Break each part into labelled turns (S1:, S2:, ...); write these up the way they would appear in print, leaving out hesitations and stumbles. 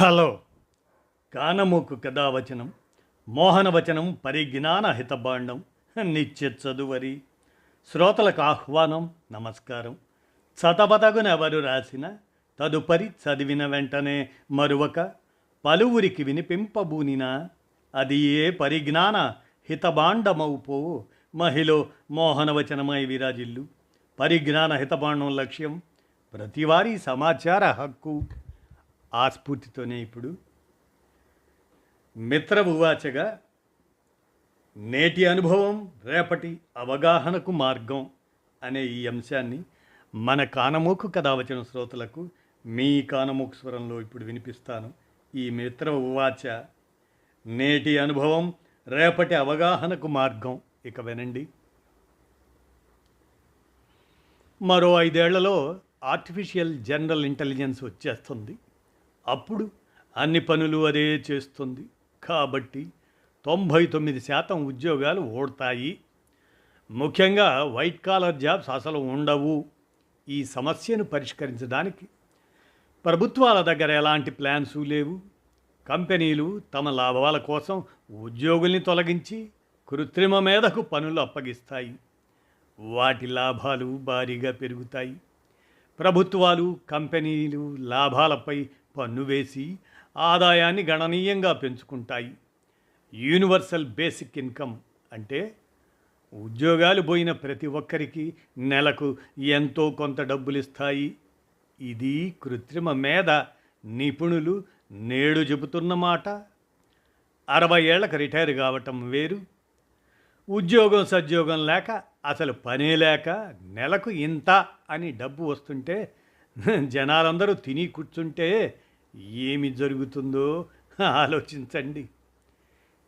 S1: Hello. కానమోకు కథావచనం మోహనవచనం పరిజ్ఞాన హితబాండం నిత్య చదువరి శ్రోతలకు ఆహ్వానం నమస్కారం. చతపతగునెవరు రాసిన తదుపరి చదివిన వెంటనే మరువక పలువురికి వినిపింపబూనిన అది ఏ పరిజ్ఞాన హితబాండమౌపో మహిళ మోహనవచనమై విరాజిల్లు. పరిజ్ఞాన హితబాండం లక్ష్యం ప్రతివారీ సమాచార హక్కు. ఆ స్ఫూర్తితోనే ఇప్పుడు మిత్ర ఉవాచగా నేటి అనుభవం రేపటి అవగాహనకు మార్గం అనే ఈ అంశాన్ని మన కానమోకు కథావచన శ్రోతలకు మీ కానమోకు స్వరంలో ఇప్పుడు వినిపిస్తాను. ఈ మిత్ర ఉవాచ నేటి అనుభవం రేపటి అవగాహనకు మార్గం. ఇక వినండి. మరో 5 ఏళ్లలో ఆర్టిఫిషియల్ జనరల్ ఇంటెలిజెన్స్ వచ్చేస్తుంది. అప్పుడు అన్ని పనులు అదే చేస్తుంది. కాబట్టి 99% ఉద్యోగాలు ఓడతాయి. ముఖ్యంగా వైట్ కాలర్ జాబ్స్ అసలు ఉండవు. ఈ సమస్యను పరిష్కరించడానికి ప్రభుత్వాల దగ్గర ఎలాంటి ప్లాన్స్ లేవు. కంపెనీలు తమ లాభాల కోసం ఉద్యోగుల్ని తొలగించి కృత్రిమ మేధకు పనులు అప్పగిస్తాయి. వాటి లాభాలు భారీగా పెరుగుతాయి. ప్రభుత్వాలు కంపెనీలు లాభాలపై పన్ను వేసి ఆదాయాన్ని గణనీయంగా పెంచుకుంటాయి. యూనివర్సల్ బేసిక్ ఇన్కమ్ అంటే ఉద్యోగాలు పోయిన ప్రతి ఒక్కరికి నెలకు ఎంతో కొంత డబ్బులు ఇస్తాయి. ఇది కృత్రిమ మేధ నిపుణులు నేడు చెబుతున్న మాట. 60 ఏళ్లకు రిటైర్ కావటం వేరు. ఉద్యోగం సద్యోగం లేక అసలు పనే లేక నెలకు ఇంత అని డబ్బు వస్తుంటే జనాలందరూ తిని కూర్చుంటే ఏమి జరుగుతుందో ఆలోచించండి.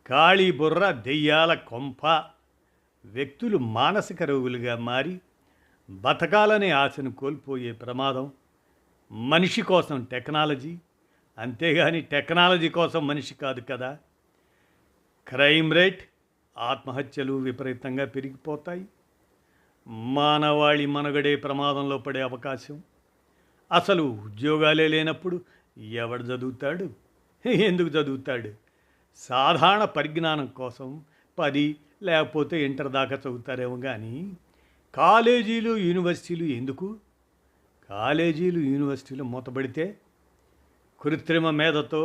S1: ఖాళీ బుర్ర దెయ్యాల కొంప. వ్యక్తులు మానసిక రోగులుగా మారి బతకాలనే ఆశను కోల్పోయే ప్రమాదం. మనిషి కోసం టెక్నాలజీ, అంతేగాని టెక్నాలజీ కోసం మనిషి కాదు కదా. క్రైమ్ రేట్, ఆత్మహత్యలు విపరీతంగా పెరిగిపోతాయి. మానవాళి మనుగడే ప్రమాదంలో పడే అవకాశం. అసలు ఉద్యోగాలే లేనప్పుడు ఎవడు చదువుతాడు? ఎందుకు చదువుతాడు? సాధారణ పరిజ్ఞానం కోసం 10 లేకపోతే ఇంటర్ దాకా చదువుతారేమో కానీ కాలేజీలు యూనివర్సిటీలు ఎందుకు? కాలేజీలు యూనివర్సిటీలు మూతబడితే కృత్రిమ మేధతో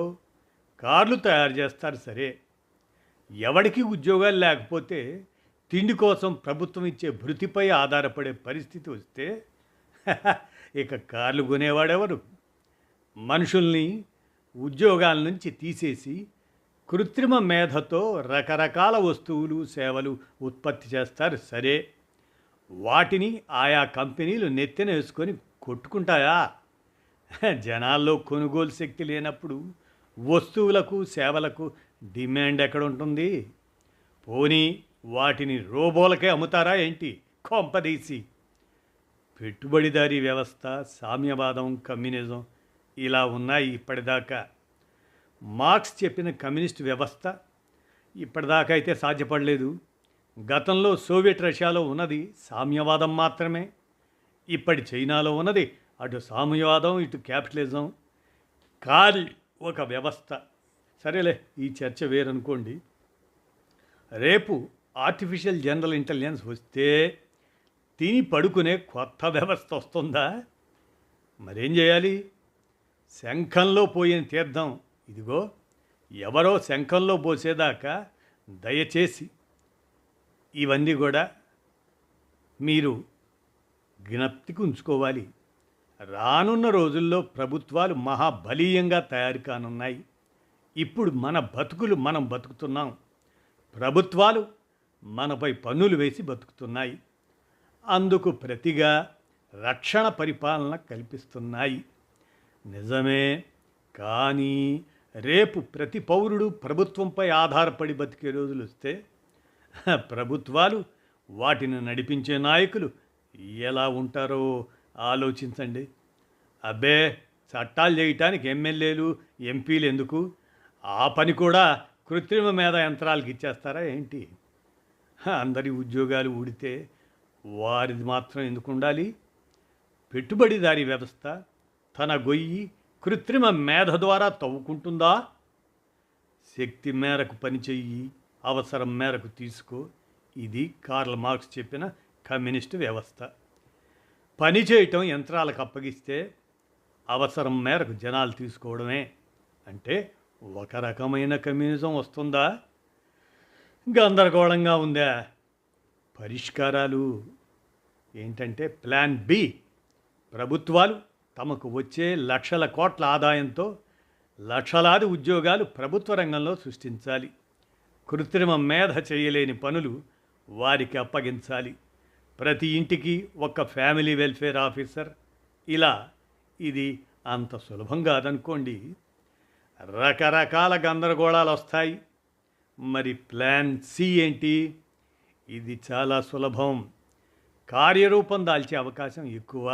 S1: కార్లు తయారు చేస్తారు సరే. ఎవడికి ఉద్యోగాలు లేకపోతే తిండి కోసం ప్రభుత్వం ఇచ్చే భృతిపై ఆధారపడే పరిస్థితి వస్తే ఇక కార్లు కొనేవాడెవరు? మనుషుల్ని ఉద్యోగాల నుంచి తీసేసి కృత్రిమ మేధతో రకరకాల వస్తువులు సేవలు ఉత్పత్తి చేస్తారు సరే. వాటిని ఆయా కంపెనీలు నెత్తిన వేసుకొని కొట్టుకుంటాయా? జనాల్లో కొనుగోలు శక్తి లేనప్పుడు వస్తువులకు సేవలకు డిమాండ్ ఎక్కడ ఉంటుంది? పోనీ వాటిని రోబోలకే అమ్ముతారా ఏంటి? కొంపదీసి పెట్టుబడిదారీ వ్యవస్థ, సామ్యవాదం, కమ్యూనిజం ఇలా ఉన్నాయి ఇప్పటిదాకా. మార్క్స్ చెప్పిన కమ్యూనిస్ట్ వ్యవస్థ ఇప్పటిదాకా అయితే సాధ్యపడలేదు. గతంలో సోవియట్ రష్యాలో ఉన్నది సామ్యవాదం మాత్రమే. ఇప్పటి చైనాలో ఉన్నది అటు సామ్యవాదం ఇటు క్యాపిటలిజం. కాలి ఒక వ్యవస్థ. సరేలే, ఈ చర్చ వేరనుకోండి. రేపు ఆర్టిఫిషియల్ జనరల్ ఇంటెలిజెన్స్ వస్తే తిని పడుకునే కొత్త వ్యవస్థ వస్తుందా? మరేం చేయాలి? శంఖంలో పోయిన తీర్థం ఇదిగో. ఎవరో శంఖంలో పోసేదాకా దయచేసి ఇవన్నీ కూడా మీరు జ్ఞప్తికి ఉంచుకోవాలి. రానున్న రోజుల్లో ప్రభుత్వాలు మహాబలీయంగా తయారు కానున్నాయి. ఇప్పుడు మన బతుకులు మనం బతుకుతున్నాం. ప్రభుత్వాలు మనపై పన్నులు వేసి బతుకుతున్నాయి. అందుకు ప్రతిగా రక్షణ పరిపాలన కల్పిస్తున్నాయి. నిజమే. కానీ రేపు ప్రతి పౌరుడు ప్రభుత్వంపై ఆధారపడి బతికే రోజులు వస్తే ప్రభుత్వాలు వాటిని నడిపించే నాయకులు ఎలా ఉంటారో ఆలోచించండి. అబ్బే, చట్టాలు చేయటానికి ఎమ్మెల్యేలు ఎంపీలు ఎందుకు? ఆ పని కూడా కృత్రిమ మేధ యంత్రాలకు ఇచ్చేస్తారా ఏంటి? అందరి ఉద్యోగాలు ఊడితే వారిది మాత్రం ఎందుకు ఉండాలి? పెట్టుబడిదారీ వ్యవస్థ తన గొయ్యి కృత్రిమ మేధ ద్వారా తవ్వుకుంటుందా? శక్తి మేరకు పనిచెయ్యి, అవసరం మేరకు తీసుకో. ఇది కార్ల్ మార్క్స్ చెప్పిన కమ్యూనిస్టు వ్యవస్థ. పని చేయటం యంత్రాలకు అప్పగిస్తే అవసరం మేరకు జనాలు తీసుకోవడమే అంటే ఒక రకమైన కమ్యూనిజం వస్తుందా? గందరగోళంగా ఉందా? పరిష్కారాలు ఏంటంటే ప్లాన్ బి. ప్రభుత్వాలు తమకు వచ్చే లక్షల కోట్ల ఆదాయంతో లక్షలాది ఉద్యోగాలు ప్రభుత్వ రంగంలో సృష్టించాలి. కృత్రిమ మేధ చేయలేని పనులు వారికి అప్పగించాలి. ప్రతి ఇంటికి ఒక ఫ్యామిలీ వెల్ఫేర్ ఆఫీసర్. ఇలా ఇది అంత సులభం కాదనుకోండి. రకరకాల గందరగోళాలు వస్తాయి. మరి ప్లాన్ సి ఏంటి? ఇది చాలా సులభం, కార్యరూపం దాల్చే అవకాశం ఎక్కువ.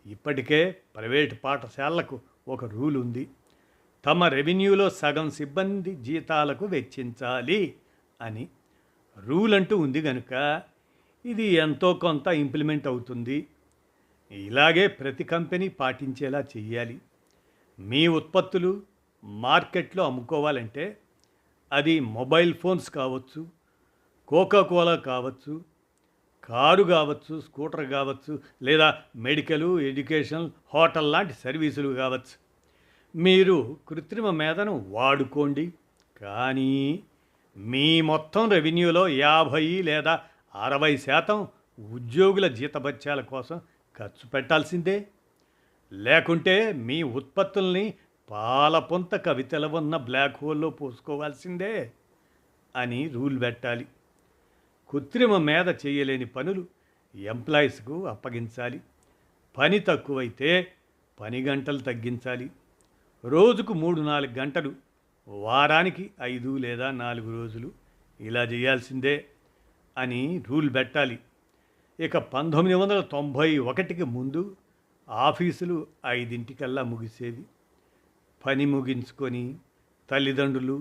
S1: ఇప్పటికే ప్రైవేటు పాఠశాలలకు ఒక రూల్ ఉంది. తమ రెవెన్యూలో సగం సిబ్బంది జీతాలకు వెచ్చించాలి అని రూల్ అంటూ ఉంది కనుక ఇది ఎంతో కొంత ఇంప్లిమెంట్ అవుతుంది. ఇలాగే ప్రతి కంపెనీ పాటించేలా చెయ్యాలి. మీ ఉత్పత్తులు మార్కెట్లో అమ్ముకోవాలంటే అది మొబైల్ ఫోన్స్ కావచ్చు, కోకాకోలా కావచ్చు, కారు కావచ్చు, స్కూటర్ కావచ్చు, లేదా మెడికల్, ఎడ్యుకేషన్, హోటల్ లాంటి సర్వీసులు కావచ్చు. మీరు కృత్రిమ మేధను వాడుకోండి, కానీ మీ మొత్తం రెవెన్యూలో 50 లేదా 60% ఉద్యోగుల జీతభత్యాల కోసం ఖర్చు పెట్టాల్సిందే. లేకుంటే మీ ఉత్పత్తుల్ని పాలపొంత కవితల ఉన్న బ్లాక్ హోల్లో పోసుకోవాల్సిందే అని రూల్ పెట్టాలి. కృత్రిమ మేధ చేయలేని పనులు ఎంప్లాయీస్కు అప్పగించాలి. పని తక్కువైతే పని గంటలు తగ్గించాలి. రోజుకు 3-4 గంటలు, వారానికి 5 లేదా 4 రోజులు ఇలా చేయాల్సిందే అని రూల్ పెట్టాలి. ఇక 1991కి ముందు ఆఫీసులు 5 ముగిసేవి. పని ముగించుకొని తల్లిదండ్రులు,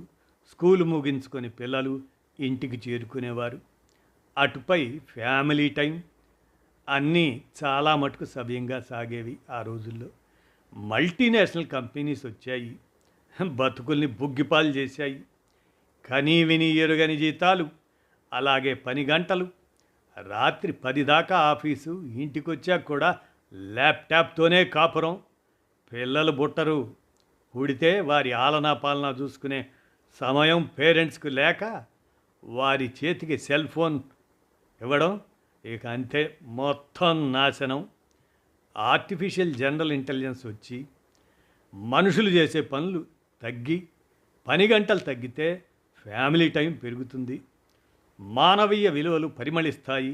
S1: స్కూలు ముగించుకొని పిల్లలు ఇంటికి చేరుకునేవారు. అటుపై ఫ్యామిలీ టైం అన్నీ చాలా మటుకు సవ్యంగా సాగేవి ఆ రోజుల్లో. మల్టీనేషనల్ కంపెనీస్ వచ్చాయి, బతుకుల్ని బుగ్గిపాలు చేశాయి. కనీ విని ఎరుగని జీతాలు, అలాగే పని గంటలు. రాత్రి 10 దాకా ఆఫీసు, ఇంటికొచ్చాక కూడా ల్యాప్టాప్తోనే కాపురం. పిల్లలు బుట్టరు, పుడితే వారి ఆలనా పాలనా చూసుకునే సమయం పేరెంట్స్కు లేక వారి చేతికి సెల్ ఫోన్ ఇవ్వడం, ఇక అంతే, మొత్తం నాశనం. ఆర్టిఫిషియల్ జనరల్ ఇంటెలిజెన్స్ వచ్చి మనుషులు చేసే పనులు తగ్గి పని గంటలు తగ్గితే ఫ్యామిలీ టైం పెరుగుతుంది, మానవీయ విలువలు పరిమళిస్తాయి.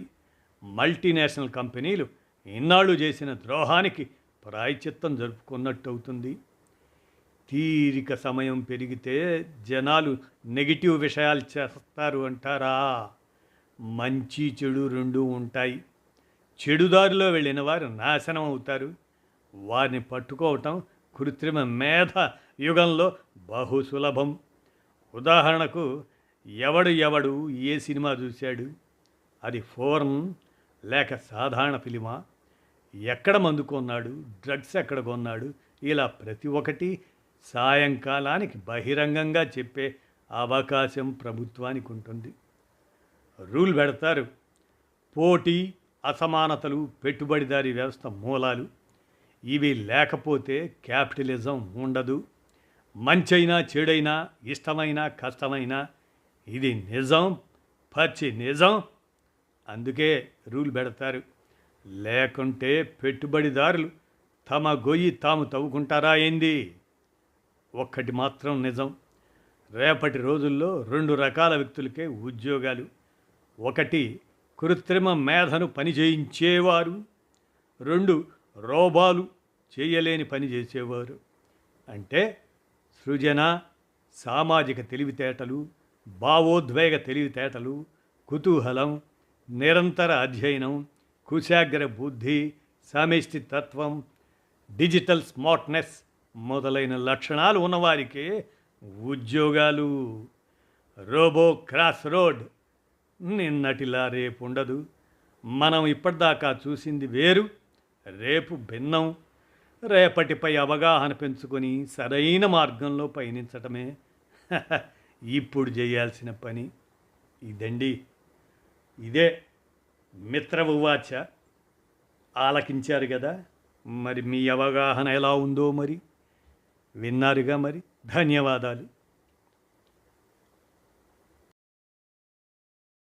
S1: మల్టీనేషనల్ కంపెనీలు ఇన్నాళ్ళు చేసిన ద్రోహానికి ప్రాయశ్చిత్తం జరుపుకున్నట్టు అవుతుంది. తీరిక సమయం పెరిగితే జనాలు నెగిటివ్ విషయాలు చేస్తారు అంటారా? మంచి చెడు రెండూ ఉంటాయి. చెడుదారిలో వెళ్ళిన వారు నాశనం అవుతారు. వారిని పట్టుకోవటం కృత్రిమ మేధ యుగంలో బహు సులభం. ఉదాహరణకు, ఎవడు ఏ సినిమా చూశాడు? అది ఫోర్న్ లేక సాధారణ ఫిలిమా? ఎక్కడ మందు కొన్నాడు? డ్రగ్స్ ఎక్కడ కొన్నాడు? ఇలా ప్రతి ఒక్కటి సాయంకాలానికి బహిరంగంగా చెప్పే అవకాశం ప్రభుత్వానికి ఉంటుంది. రూల్ పెడతారు. పోటీ, అసమానతలు పెట్టుబడిదారీ వ్యవస్థ మూలాలు. ఇవి లేకపోతే క్యాపిటలిజం ఉండదు. మంచైనా చెడైనా, ఇష్టమైనా కష్టమైనా ఇది నిజం, పచ్చి నిజం. అందుకే రూల్ పెడతారు. లేకుంటే పెట్టుబడిదారులు తమ గొయ్యి తాము తవ్వుకుంటారా ఏంది? ఒక్కటి మాత్రం నిజం, రేపటి రోజుల్లో 2 రకాల వ్యక్తులకే ఉద్యోగాలు. ఒకటి కృత్రిమ మేధను పని చేయించేవారు, 2 రోబాలు చేయలేని పని చేసేవారు. అంటే సృజన, సామాజిక తెలివితేటలు, భావోద్వేగ తెలివితేటలు, కుతూహలం, నిరంతర అధ్యయనం, కుశాగ్ర బుద్ధి, సమిష్టి తత్వం, డిజిటల్ స్మార్ట్నెస్ మొదలైన లక్షణాలు ఉన్నవారికి ఉద్యోగాలు. రోబో క్రాస్ రోడ్ నిన్నటిలా రేపు ఉండదు. మనం ఇప్పటిదాకా చూసింది వేరు, రేపు భిన్నం. రేపటిపై అవగాహన పెంచుకొని సరైన మార్గంలో పయనించటమే ఇప్పుడు చేయాల్సిన పని. ఇదండి, ఇదే మిత్రవువాచ. ఆలకించారు కదా, మరి మీ అవగాహన ఎలా ఉందో మరి విన్నారుగా. మరి ధన్యవాదాలు.